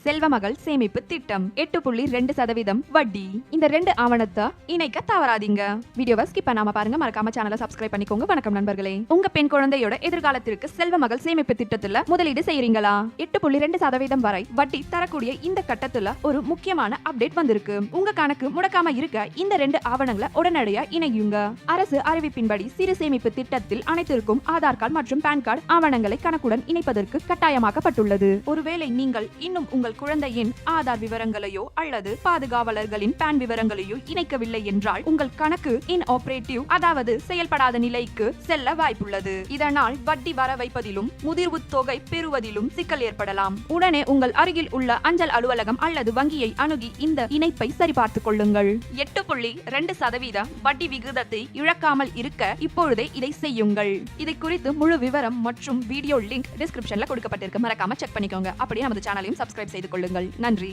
செல்வமகள் சேமிப்பு திட்டம் 8.2% வட்டி. இந்த 2 ஆவணத்தை இணைக்க தவறாதீங்க. வீடியோவை ஸ்கிப் பண்ணாம பாருங்க. மறக்காம சேனலை சப்ஸ்கிரைப் பண்ணிக்கோங்க. வணக்கம் நண்பர்களே. உங்க பெண் குழந்தையோட எதிர்காலத்திற்கு செல்வமகள் சேமிப்பு திட்டத்துல முதலீடு செய்யறீங்களா? 8.2% வரை வட்டி தரக்கூடிய இந்த கட்டத்துல ஒரு முக்கியமான அப்டேட் வந்திருக்கு. உங்க கணக்கு முடக்காம இருக்க இந்த 2 ஆவணங்களை உடனடியா இணையுங்க. அரசு அறிவிப்பின்படி சிறு சேமிப்பு திட்டத்தில் அனைத்திற்கும் ஆதார் கார்டு மற்றும் பான் கார்டு ஆவணங்களை கணக்குடன் இணைப்பதற்கு கட்டாயமாக்கப்பட்டுள்ளது. ஒருவேளை நீங்கள் இன்னும் உங்கள் குழந்தையின் ஆதார் விவரங்களையோ அல்லது பாதுகாவலர்களின் பான் விவரங்களையோ இணைக்கவில்லை என்றால் உங்கள் கணக்கு இன்ஆபரேட்டிவ், அதாவது செயல்படாத நிலைக்கு செல்ல வாய்ப்புள்ளது. இதனால் வட்டி வர வைப்பதிலும் முதிர்வு தொகை பெறுவதிலும் சிக்கல் ஏற்படலாம். உடனே உங்கள் அருகில் உள்ள அஞ்சல் அலுவலகம் அல்லது வங்கியை அணுகி இந்த இணைப்பை சரிபார்த்துக் கொள்ளுங்கள். 8.2% வட்டி விகிதத்தை இழக்காமல் இருக்க இப்பொழுதே இதை செய்யுங்கள். இதை குறித்து முழு விவரம் மற்றும் வீடியோ லிங்க் டிஸ்கிரிப்ஷன்ல கொடுக்கப்பட்டிருக்கு. மறக்காம செக் பண்ணிக்கோங்க. அப்படியே நமது சேனலையும் சப்ஸ்கிரைப் செய்து கொள்ளுங்கள். நன்றி.